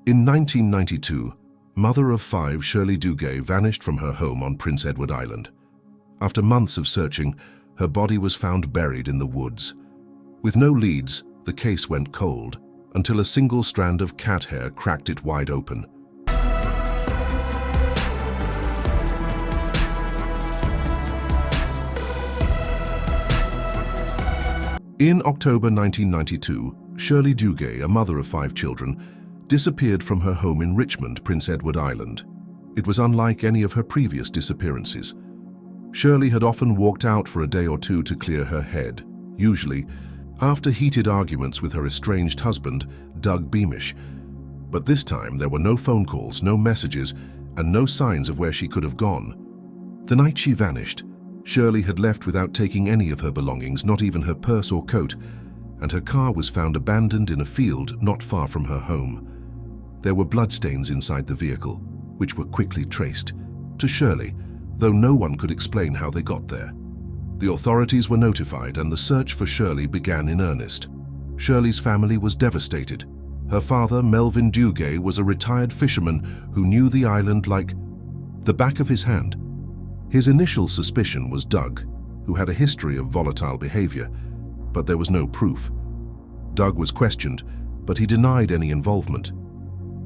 In 1992, mother of 5 Shirley Duguay vanished from her home on Prince Edward Island. After months of searching, her body was found buried in the woods. With no leads, the case went cold, until a single strand of cat hair cracked it wide open. In October 1992, Shirley Duguay, a mother of 5 children, disappeared from her home in Richmond, Prince Edward Island. It was unlike any of her previous disappearances. Shirley had often walked out for a day or two to clear her head, usually after heated arguments with her estranged husband, Doug Beamish. But this time there were no phone calls, no messages, and no signs of where she could have gone. The night she vanished, Shirley had left without taking any of her belongings, not even her purse or coat, and her car was found abandoned in a field not far from her home. There were bloodstains inside the vehicle, which were quickly traced to Shirley, though no one could explain how they got there. The authorities were notified and the search for Shirley began in earnest. Shirley's family was devastated. Her father, Melvin Duguay, was a retired fisherman who knew the island like the back of his hand. His initial suspicion was Doug, who had a history of volatile behavior, but there was no proof. Doug was questioned, but he denied any involvement.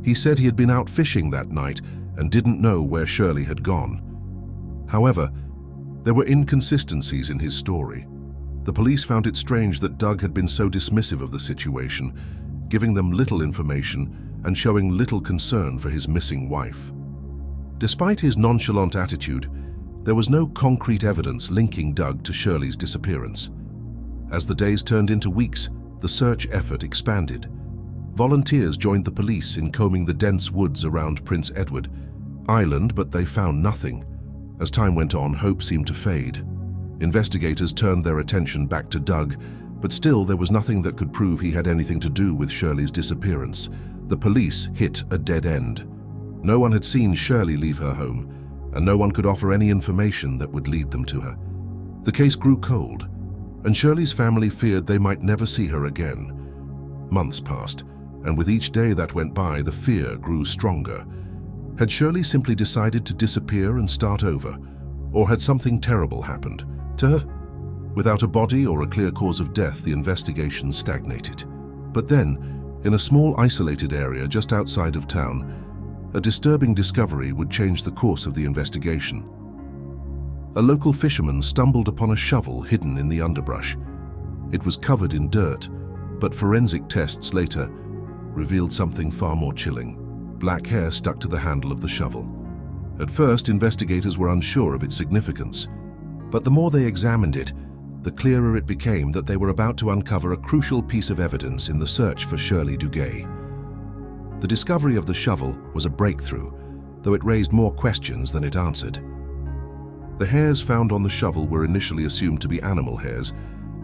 He said he had been out fishing that night and didn't know where Shirley had gone. However, there were inconsistencies in his story. The police found it strange that Doug had been so dismissive of the situation, giving them little information and showing little concern for his missing wife. Despite his nonchalant attitude, there was no concrete evidence linking Doug to Shirley's disappearance. As the days turned into weeks, the search effort expanded. Volunteers joined the police in combing the dense woods around Prince Edward Island, but they found nothing. As time went on, hope seemed to fade. Investigators turned their attention back to Doug, but still there was nothing that could prove he had anything to do with Shirley's disappearance. The police hit a dead end. No one had seen Shirley leave her home, and no one could offer any information that would lead them to her. The case grew cold, and Shirley's family feared they might never see her again. Months passed, and with each day that went by, the fear grew stronger. Had Shirley simply decided to disappear and start over, or had something terrible happened to her? Without a body or a clear cause of death, the investigation stagnated. But then, in a small isolated area just outside of town, a disturbing discovery would change the course of the investigation. A local fisherman stumbled upon a shovel hidden in the underbrush. It was covered in dirt, but forensic tests later revealed something far more chilling. Black hair stuck to the handle of the shovel. At first, investigators were unsure of its significance, but the more they examined it, the clearer it became that they were about to uncover a crucial piece of evidence in the search for Shirley Duguay. The discovery of the shovel was a breakthrough, though it raised more questions than it answered. The hairs found on the shovel were initially assumed to be animal hairs,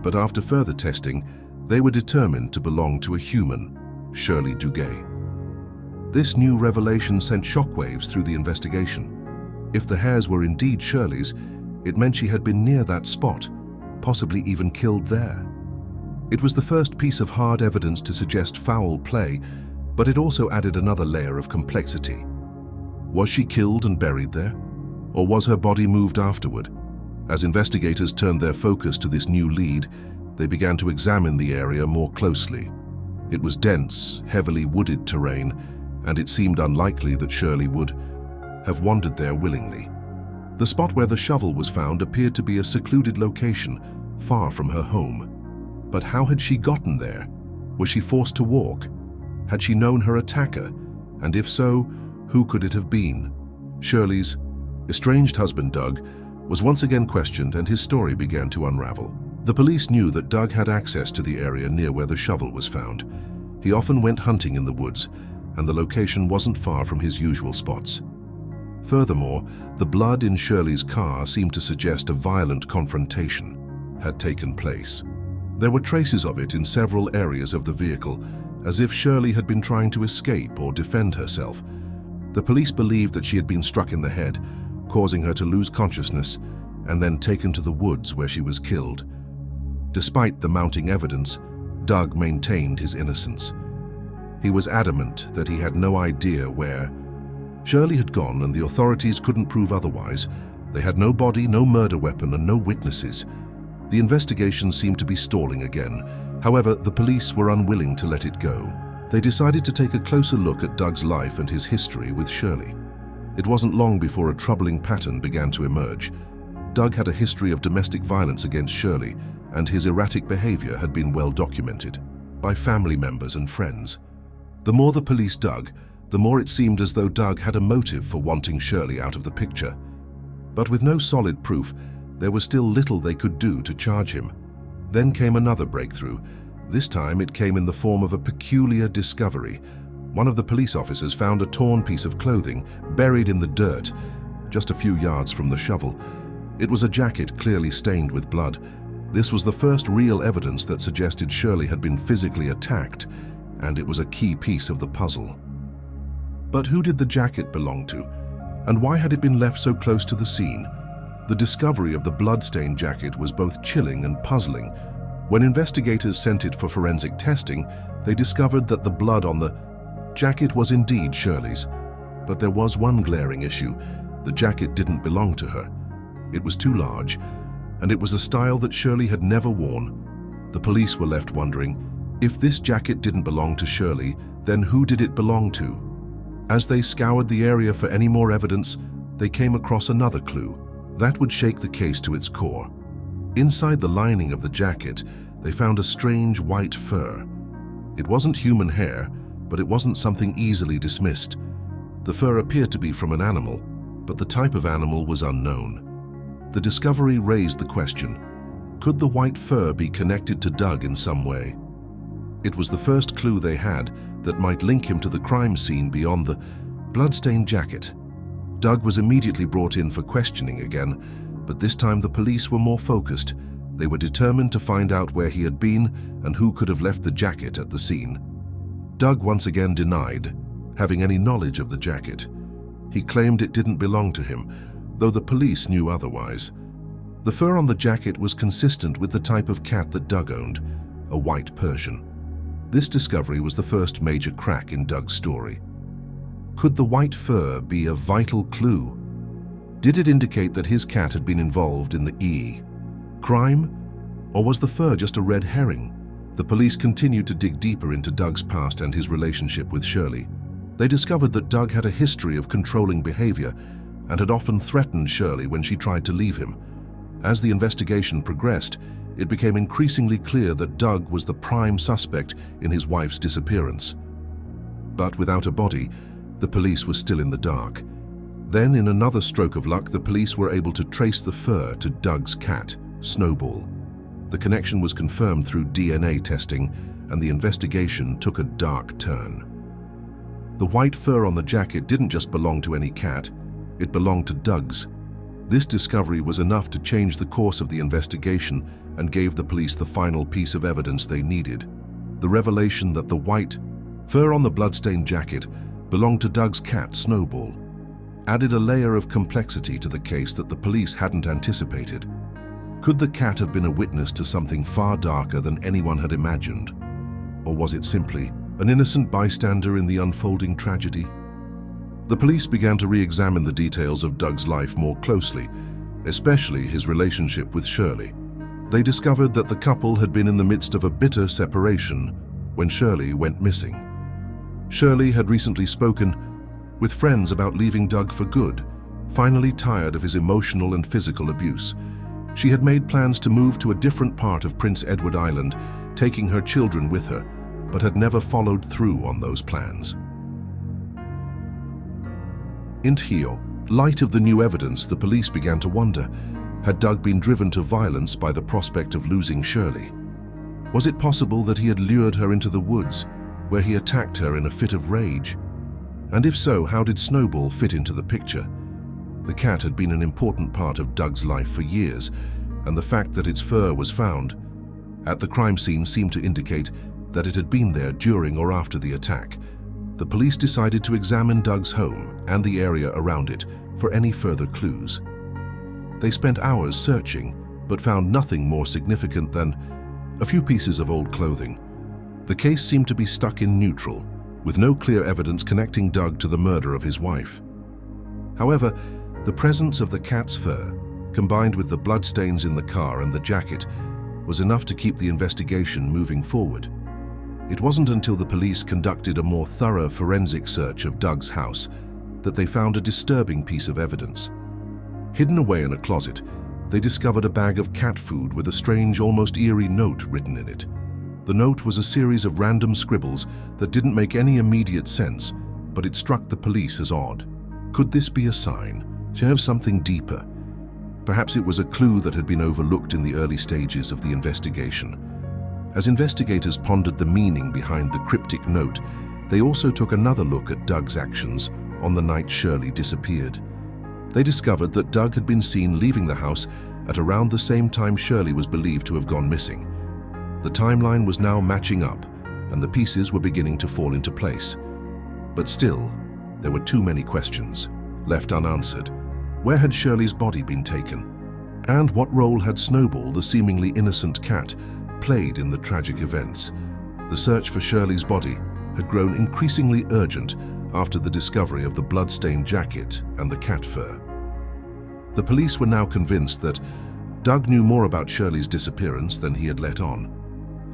but after further testing, they were determined to belong to a human, Shirley Duguay. This new revelation sent shockwaves through the investigation. If the hairs were indeed Shirley's, it meant she had been near that spot, possibly even killed there. It was the first piece of hard evidence to suggest foul play, but it also added another layer of complexity. Was she killed and buried there? Or was her body moved afterward? As investigators turned their focus to this new lead, they began to examine the area more closely. It was dense, heavily wooded terrain, and it seemed unlikely that Shirley would have wandered there willingly. The spot where the shovel was found appeared to be a secluded location, far from her home. But how had she gotten there? Was she forced to walk? Had she known her attacker? And if so, who could it have been? Shirley's estranged husband, Doug, was once again questioned, and his story began to unravel. The police knew that Doug had access to the area near where the shovel was found. He often went hunting in the woods, and the location wasn't far from his usual spots. Furthermore, the blood in Shirley's car seemed to suggest a violent confrontation had taken place. There were traces of it in several areas of the vehicle, as if Shirley had been trying to escape or defend herself. The police believed that she had been struck in the head, causing her to lose consciousness, and then taken to the woods where she was killed. Despite the mounting evidence, Doug maintained his innocence. He was adamant that he had no idea where Shirley had gone, and the authorities couldn't prove otherwise. They had no body, no murder weapon, and no witnesses. The investigation seemed to be stalling again. However, the police were unwilling to let it go. They decided to take a closer look at Doug's life and his history with Shirley. It wasn't long before a troubling pattern began to emerge. Doug had a history of domestic violence against Shirley, and his erratic behavior had been well documented by family members and friends. The more the police dug, the more it seemed as though Doug had a motive for wanting Shirley out of the picture. But with no solid proof, there was still little they could do to charge him. Then came another breakthrough. This time it came in the form of a peculiar discovery. One of the police officers found a torn piece of clothing buried in the dirt, just a few yards from the shovel. It was a jacket clearly stained with blood. This was the first real evidence that suggested Shirley had been physically attacked, and it was a key piece of the puzzle. But who did the jacket belong to? And why had it been left so close to the scene? The discovery of the blood-stained jacket was both chilling and puzzling. When investigators sent it for forensic testing, they discovered that the blood on the jacket was indeed Shirley's. But there was one glaring issue. The jacket didn't belong to her. It was too large, and it was a style that Shirley had never worn. The police were left wondering, if this jacket didn't belong to Shirley, then who did it belong to? As they scoured the area for any more evidence, they came across another clue. That would shake the case to its core. Inside the lining of the jacket, they found a strange white fur. It wasn't human hair, but it wasn't something easily dismissed. The fur appeared to be from an animal, but the type of animal was unknown. The discovery raised the question, could the white fur be connected to Doug in some way? It was the first clue they had that might link him to the crime scene beyond the blood-stained jacket. Doug was immediately brought in for questioning again, but this time the police were more focused. They were determined to find out where he had been and who could have left the jacket at the scene. Doug once again denied having any knowledge of the jacket. He claimed it didn't belong to him, though the police knew otherwise. The fur on the jacket was consistent with the type of cat that Doug owned, a white Persian. This discovery was the first major crack in Doug's story. Could the white fur be a vital clue? Did it indicate that his cat had been involved in the crime? Or was the fur just a red herring? The police continued to dig deeper into Doug's past and his relationship with Shirley. They discovered that Doug had a history of controlling behavior and had often threatened Shirley when she tried to leave him. As the investigation progressed, it became increasingly clear that Doug was the prime suspect in his wife's disappearance. But without a body, the police were still in the dark. Then, in another stroke of luck, the police were able to trace the fur to Doug's cat, Snowball. The connection was confirmed through DNA testing, and the investigation took a dark turn. The white fur on the jacket didn't just belong to any cat, it belonged to Doug's. This discovery was enough to change the course of the investigation and gave the police the final piece of evidence they needed. The revelation that the white fur on the bloodstained jacket belonged to Doug's cat, Snowball, added a layer of complexity to the case that the police hadn't anticipated. Could the cat have been a witness to something far darker than anyone had imagined? Or was it simply an innocent bystander in the unfolding tragedy? The police began to re-examine the details of Doug's life more closely, especially his relationship with Shirley. They discovered that the couple had been in the midst of a bitter separation when Shirley went missing. Shirley had recently spoken with friends about leaving Doug for good, finally tired of his emotional and physical abuse. She had made plans to move to a different part of Prince Edward Island, taking her children with her, but had never followed through on those plans. In light of the new evidence, the police began to wonder, had Doug been driven to violence by the prospect of losing Shirley? Was it possible that he had lured her into the woods, where he attacked her in a fit of rage? And if so, how did Snowball fit into the picture? The cat had been an important part of Doug's life for years, and the fact that its fur was found at the crime scene seemed to indicate that it had been there during or after the attack. The police decided to examine Doug's home and the area around it for any further clues. They spent hours searching, but found nothing more significant than a few pieces of old clothing. The case seemed to be stuck in neutral. with no clear evidence connecting Doug to the murder of his wife. However, the presence of the cat's fur, combined with the bloodstains in the car and the jacket, was enough to keep the investigation moving forward. It wasn't until the police conducted a more thorough forensic search of Doug's house that they found a disturbing piece of evidence. Hidden away in a closet, they discovered a bag of cat food with a strange, almost eerie note written in it. The note was a series of random scribbles that didn't make any immediate sense, but it struck the police as odd. Could this be a sign to have something deeper? Perhaps it was a clue that had been overlooked in the early stages of the investigation. As investigators pondered the meaning behind the cryptic note, they also took another look at Doug's actions on the night Shirley disappeared. They discovered that Doug had been seen leaving the house at around the same time Shirley was believed to have gone missing. The timeline was now matching up, and the pieces were beginning to fall into place. But still, there were too many questions left unanswered. Where had Shirley's body been taken? And what role had Snowball, the seemingly innocent cat, played in the tragic events? The search for Shirley's body had grown increasingly urgent after the discovery of the blood-stained jacket and the cat fur. The police were now convinced that Doug knew more about Shirley's disappearance than he had let on.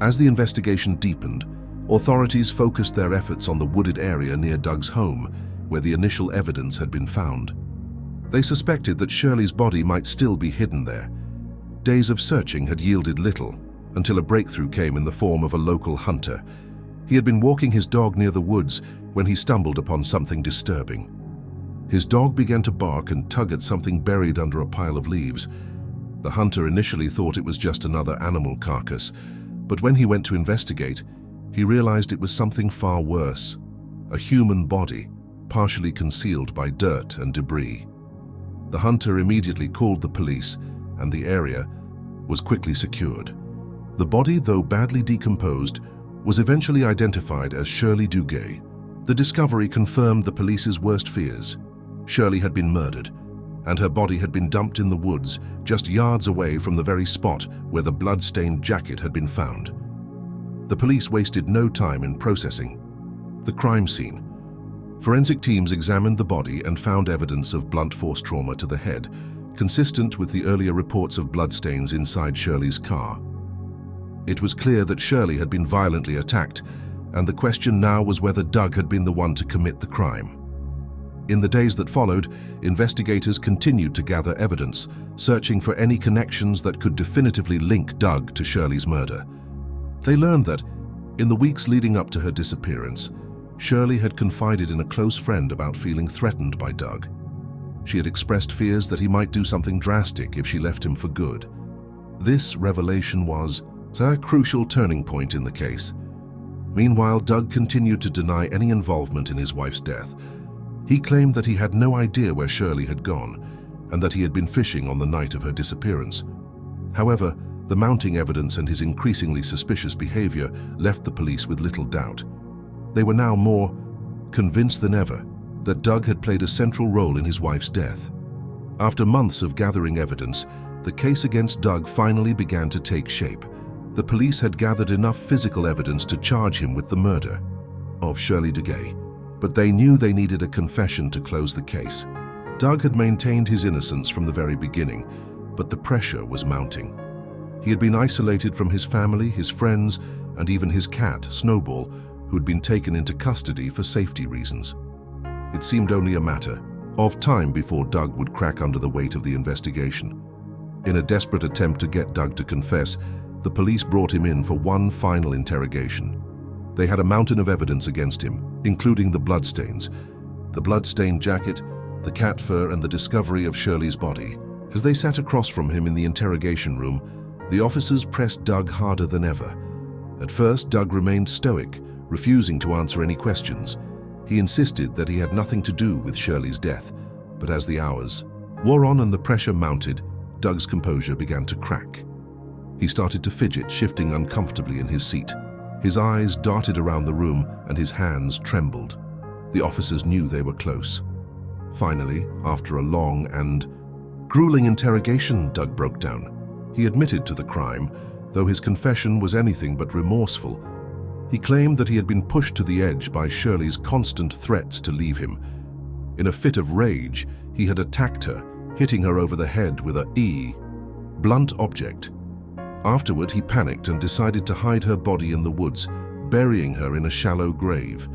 As the investigation deepened, authorities focused their efforts on the wooded area near Doug's home, where the initial evidence had been found. They suspected that Shirley's body might still be hidden there. Days of searching had yielded little, until a breakthrough came in the form of a local hunter. He had been walking his dog near the woods when he stumbled upon something disturbing. His dog began to bark and tug at something buried under a pile of leaves. The hunter initially thought it was just another animal carcass, but when he went to investigate, he realized it was something far worse: a human body, partially concealed by dirt and debris. The hunter immediately called the police, and the area was quickly secured. The body, though badly decomposed, was eventually identified as Shirley Duguay. The discovery confirmed the police's worst fears. Shirley had been murdered, and her body had been dumped in the woods just yards away from the very spot where the blood-stained jacket had been found. The police wasted no time in processing the crime scene. Forensic teams examined the body and found evidence of blunt force trauma to the head, consistent with the earlier reports of bloodstains inside Shirley's car. It was clear that Shirley had been violently attacked, and the question now was whether Doug had been the one to commit the crime. In the days that followed, investigators continued to gather evidence, searching for any connections that could definitively link Doug to Shirley's murder. They learned that, in the weeks leading up to her disappearance, Shirley had confided in a close friend about feeling threatened by Doug. She had expressed fears that he might do something drastic if she left him for good. This revelation was a crucial turning point in the case. Meanwhile, Doug continued to deny any involvement in his wife's death. He claimed that he had no idea where Shirley had gone, and that he had been fishing on the night of her disappearance. However, the mounting evidence and his increasingly suspicious behavior left the police with little doubt. They were now more convinced than ever that Doug had played a central role in his wife's death. After months of gathering evidence, the case against Doug finally began to take shape. The police had gathered enough physical evidence to charge him with the murder of Shirley Duguay, but they knew they needed a confession to close the case. Doug had maintained his innocence from the very beginning, but the pressure was mounting. He had been isolated from his family, his friends, and even his cat, Snowball, who had been taken into custody for safety reasons. It seemed only a matter of time before Doug would crack under the weight of the investigation. In a desperate attempt to get Doug to confess, the police brought him in for one final interrogation. They had a mountain of evidence against him, including the bloodstains, the blood-stained jacket, the cat fur, and the discovery of Shirley's body. As they sat across from him in the interrogation room, the officers pressed Doug harder than ever. At first, Doug remained stoic, refusing to answer any questions. He insisted that he had nothing to do with Shirley's death, but as the hours wore on and the pressure mounted, Doug's composure began to crack. He started to fidget, shifting uncomfortably in his seat. His eyes darted around the room and his hands trembled. The officers knew they were close. Finally, after a long and grueling interrogation, Doug broke down. He admitted to the crime, though his confession was anything but remorseful. He claimed that he had been pushed to the edge by Shirley's constant threats to leave him. In a fit of rage, he had attacked her, hitting her over the head with a blunt object. Afterward, he panicked and decided to hide her body in the woods, burying her in a shallow grave.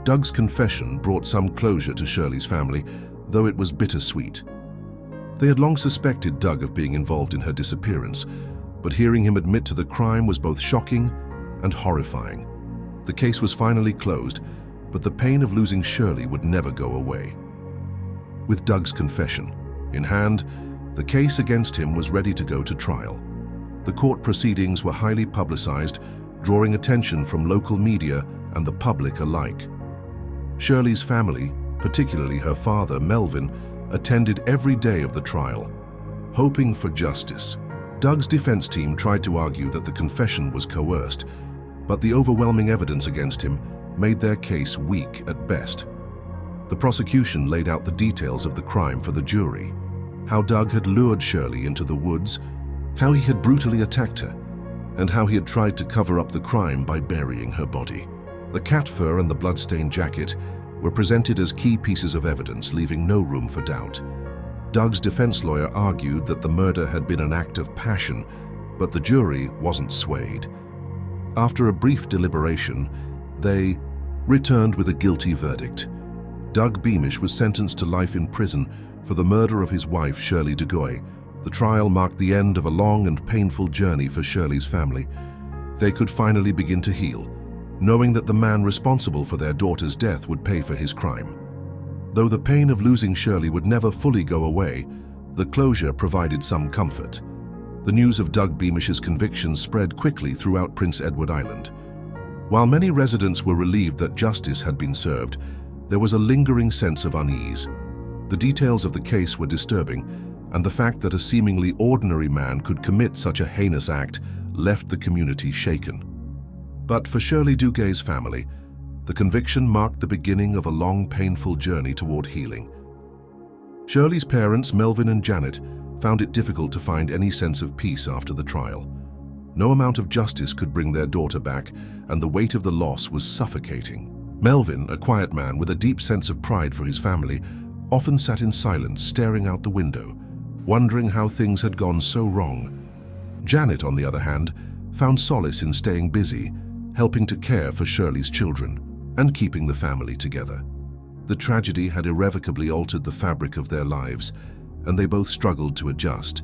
Doug's confession brought some closure to Shirley's family, though it was bittersweet. They had long suspected Doug of being involved in her disappearance, but hearing him admit to the crime was both shocking and horrifying. The case was finally closed, but the pain of losing Shirley would never go away. With Doug's confession in hand, the case against him was ready to go to trial. The court proceedings were highly publicized, drawing attention from local media and the public alike. Shirley's family, particularly her father, Melvin, attended every day of the trial, hoping for justice. Doug's defense team tried to argue that the confession was coerced, but the overwhelming evidence against him made their case weak at best. The prosecution laid out the details of the crime for the jury: how Doug had lured Shirley into the woods, how he had brutally attacked her, and how he had tried to cover up the crime by burying her body. The cat fur and the bloodstained jacket were presented as key pieces of evidence, leaving no room for doubt. Doug's defense lawyer argued that the murder had been an act of passion, but the jury wasn't swayed. After a brief deliberation, they returned with a guilty verdict. Doug Beamish was sentenced to life in prison for the murder of his wife, Shirley DeGoey. The trial marked the end of a long and painful journey for Shirley's family. They could finally begin to heal, knowing that the man responsible for their daughter's death would pay for his crime. Though the pain of losing Shirley would never fully go away, the closure provided some comfort. The news of Doug Beamish's conviction spread quickly throughout Prince Edward Island. While many residents were relieved that justice had been served, there was a lingering sense of unease. The details of the case were disturbing, and the fact that a seemingly ordinary man could commit such a heinous act left the community shaken. But for Shirley Dugay's family, the conviction marked the beginning of a long, painful journey toward healing. Shirley's parents, Melvin and Janet, found it difficult to find any sense of peace after the trial. No amount of justice could bring their daughter back, and the weight of the loss was suffocating. Melvin, a quiet man with a deep sense of pride for his family, often sat in silence, staring out the window, wondering how things had gone so wrong. Janet, on the other hand, found solace in staying busy, helping to care for Shirley's children, and keeping the family together. The tragedy had irrevocably altered the fabric of their lives, and they both struggled to adjust.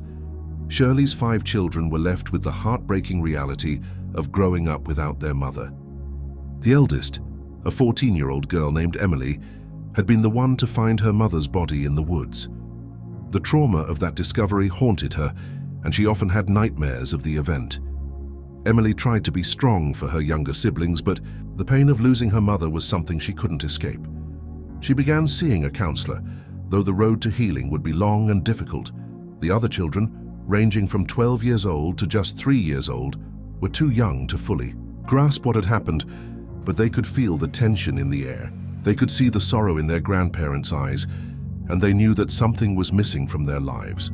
Shirley's 5 children were left with the heartbreaking reality of growing up without their mother. The eldest, a 14-year-old girl named Emily, had been the one to find her mother's body in the woods. The trauma of that discovery haunted her, and she often had nightmares of the event. Emily tried to be strong for her younger siblings, but the pain of losing her mother was something she couldn't escape. She began seeing a counselor, though the road to healing would be long and difficult. The other children, ranging from 12 years old to just 3 years old, were too young to fully grasp what had happened, but they could feel the tension in the air. They could see the sorrow in their grandparents' eyes, and they knew that something was missing from their lives.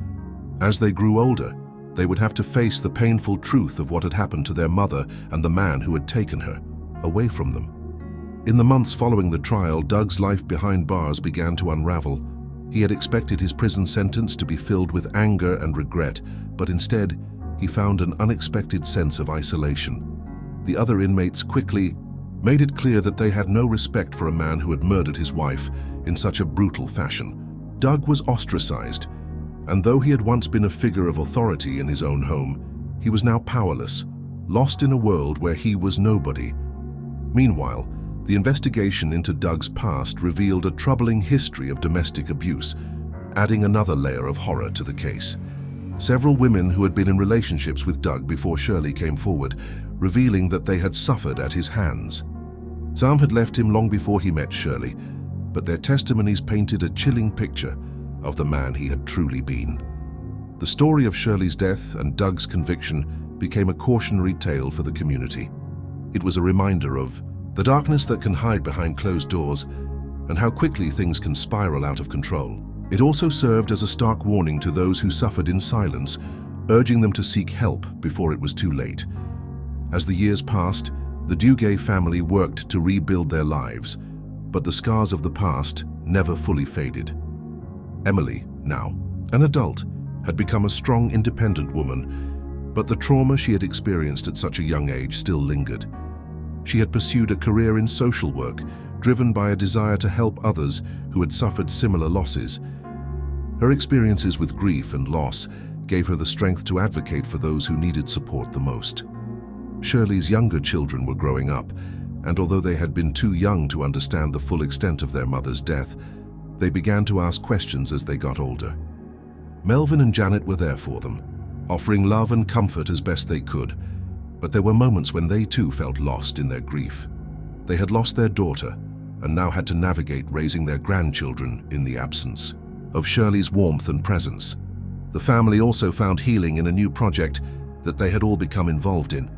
As they grew older, they would have to face the painful truth of what had happened to their mother and the man who had taken her away from them. In the months following the trial, Doug's life behind bars began to unravel. He had expected his prison sentence to be filled with anger and regret, but instead, he found an unexpected sense of isolation. The other inmates quickly made it clear that they had no respect for a man who had murdered his wife in such a brutal fashion. Doug was ostracized, and though he had once been a figure of authority in his own home, he was now powerless, lost in a world where he was nobody. Meanwhile, the investigation into Doug's past revealed a troubling history of domestic abuse, adding another layer of horror to the case. Several women who had been in relationships with Doug before Shirley came forward, revealing that they had suffered at his hands. Some had left him long before he met Shirley, but their testimonies painted a chilling picture of the man he had truly been. The story of Shirley's death and Doug's conviction became a cautionary tale for the community. It was a reminder of the darkness that can hide behind closed doors and how quickly things can spiral out of control. It also served as a stark warning to those who suffered in silence, urging them to seek help before it was too late. As the years passed, The Duguay family worked to rebuild their lives, but the scars of the past never fully faded. Emily, now an adult, had become a strong, independent woman, but the trauma she had experienced at such a young age still lingered. She had pursued a career in social work, driven by a desire to help others who had suffered similar losses. Her experiences with grief and loss gave her the strength to advocate for those who needed support the most. Shirley's younger children were growing up, and although they had been too young to understand the full extent of their mother's death, they began to ask questions as they got older. Melvin and Janet were there for them, offering love and comfort as best they could, but there were moments when they too felt lost in their grief. They had lost their daughter and now had to navigate raising their grandchildren in the absence of Shirley's warmth and presence. The family also found healing in a new project that they had all become involved in.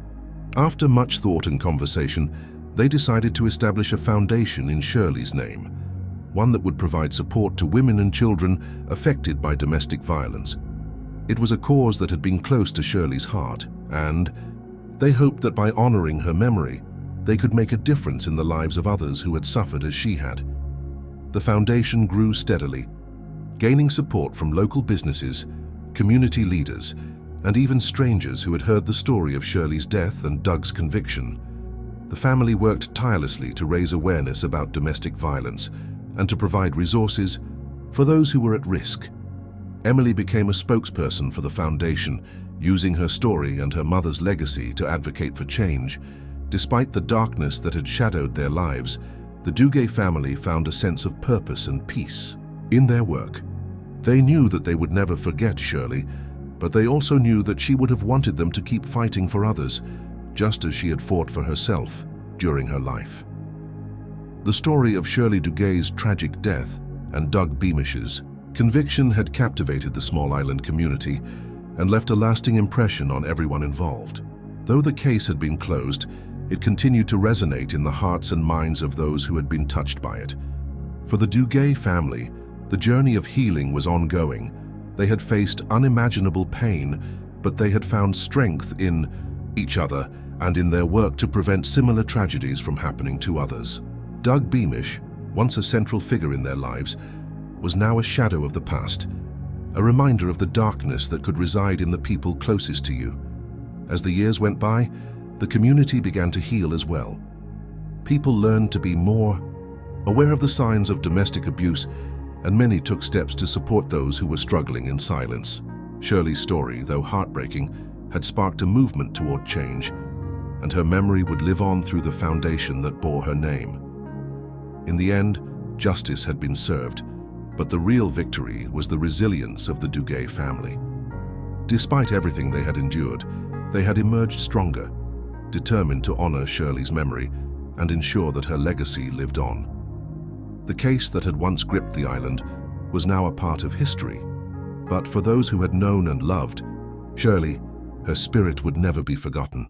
After much thought and conversation, they decided to establish a foundation in Shirley's name, one that would provide support to women and children affected by domestic violence. It was a cause that had been close to Shirley's heart, and they hoped that by honoring her memory, they could make a difference in the lives of others who had suffered as she had. The foundation grew steadily, gaining support from local businesses, community leaders, and even strangers who had heard the story of Shirley's death and Doug's conviction. The family worked tirelessly to raise awareness about domestic violence and to provide resources for those who were at risk. Emily became a spokesperson for the foundation, using her story and her mother's legacy to advocate for change. Despite the darkness that had shadowed their lives, the Duguay family found a sense of purpose and peace in their work. They knew that they would never forget Shirley, but they also knew that she would have wanted them to keep fighting for others, just as she had fought for herself during her life. The story of Shirley Dugay's tragic death and Doug Beamish's conviction had captivated the small island community and left a lasting impression on everyone involved. Though the case had been closed, it continued to resonate in the hearts and minds of those who had been touched by it. For the Duguay family, the journey of healing was ongoing. They had faced unimaginable pain, but they had found strength in each other and in their work to prevent similar tragedies from happening to others. Doug Beamish, once a central figure in their lives, was now a shadow of the past, a reminder of the darkness that could reside in the people closest to you. As the years went by, the community began to heal as well. People learned to be more aware of the signs of domestic abuse, and many took steps to support those who were struggling in silence. Shirley's story, though heartbreaking, had sparked a movement toward change, and her memory would live on through the foundation that bore her name. In the end, justice had been served, but the real victory was the resilience of the Duguay family. Despite everything they had endured, they had emerged stronger, determined to honor Shirley's memory and ensure that her legacy lived on. The case that had once gripped the island was now a part of history, but for those who had known and loved Shirley, her spirit would never be forgotten.